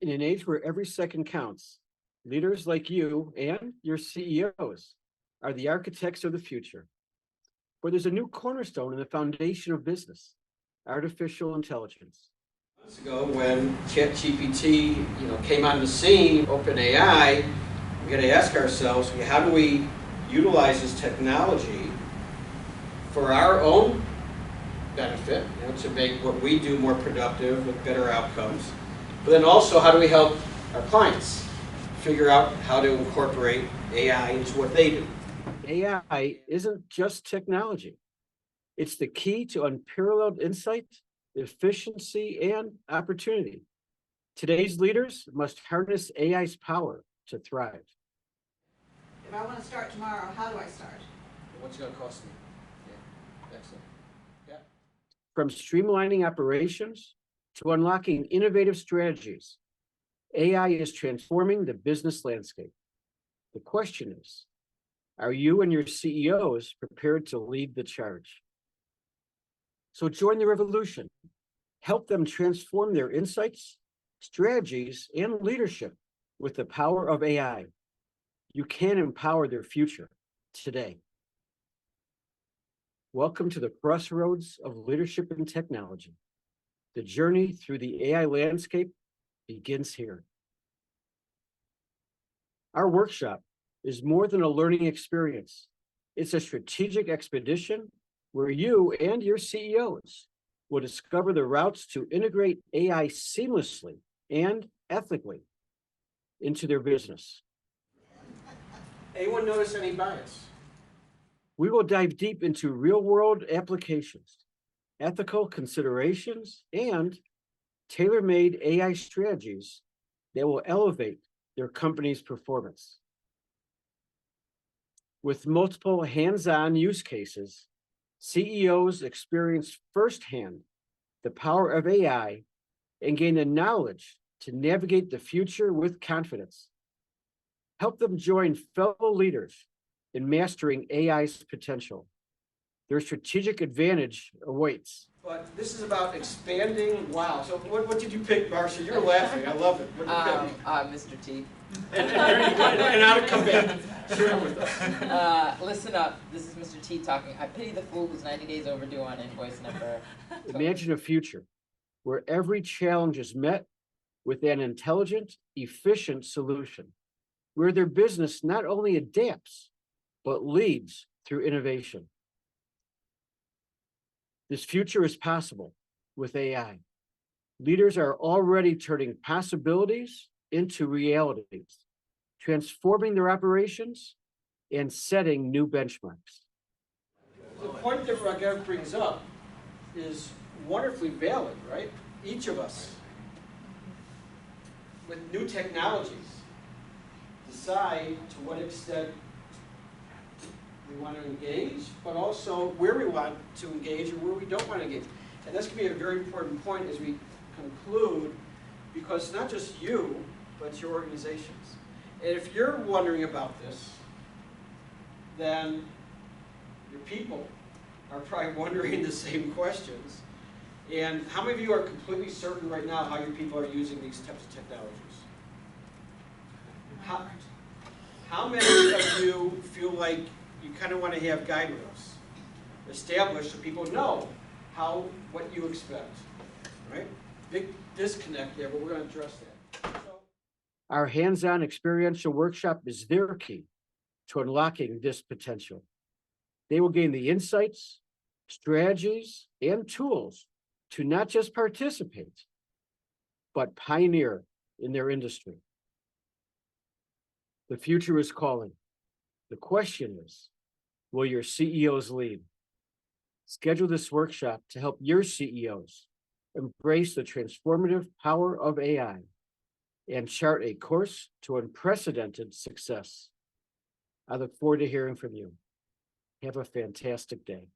In an age where every second counts, leaders like you and your CEOs are the architects of the future. But there's a new cornerstone in the foundation of business: artificial intelligence. Months ago, when ChatGPT, came on the scene, OpenAI, we got to ask ourselves, how do we utilize this technology for our own benefit, to make what we do more productive with better outcomes? But then also, how do we help our clients figure out how to incorporate AI into what they do? AI isn't just technology. It's the key to unparalleled insight, efficiency, and opportunity. Today's leaders must harness AI's power to thrive. If I want to start tomorrow, how do I start? What's it going to cost me? Yeah, excellent. Yeah. From streamlining operations to unlocking innovative strategies, AI is transforming the business landscape. The question is, are you and your CEOs prepared to lead the charge? So join the revolution. Help them transform their insights, strategies, and leadership with the power of AI. You can empower their future today. Welcome to the crossroads of leadership and technology. The journey through the AI landscape begins here. Our workshop is more than a learning experience. It's a strategic expedition where you and your CEOs will discover the routes to integrate AI seamlessly and ethically into their business. Anyone notice any bias? We will dive deep into real-world applications, ethical considerations, and tailor-made AI strategies that will elevate their company's performance. With multiple hands-on use cases, CEOs experience firsthand the power of AI and gain the knowledge to navigate the future with confidence. Help them join fellow leaders in mastering AI's potential. Their strategic advantage awaits. But this is about expanding. Wow. So what did you pick, Marcia? You're laughing. I love it. What did you pick? Mr. T. And how to come back. Share it with us. Listen up. This is Mr. T talking. I pity the fool who's 90 days overdue on invoice number. Imagine a future where every challenge is met with an intelligent, efficient solution, where their business not only adapts, but leads through innovation. This future is possible with AI. Leaders are already turning possibilities into realities, transforming their operations and setting new benchmarks. The point that Ragheb brings up is wonderfully valid, right? Each of us, with new technologies, decide to what extent we want to engage, but also where we want to engage and where we don't want to engage. And that's going to be a very important point as we conclude, because it's not just you, but it's your organizations. And if you're wondering about this, then your people are probably wondering the same questions. And how many of you are completely certain right now how your people are using these types of technologies? How many of you feel like you kind of want to have guardrails established so people know what you expect, right? Big disconnect there, but we're going to address that. Our hands-on experiential workshop is their key to unlocking this potential. They will gain the insights, strategies, and tools to not just participate, but pioneer in their industry. The future is calling. The question is, will your CEOs lead? Schedule this workshop to help your CEOs embrace the transformative power of AI and chart a course to unprecedented success. I look forward to hearing from you. Have a fantastic day.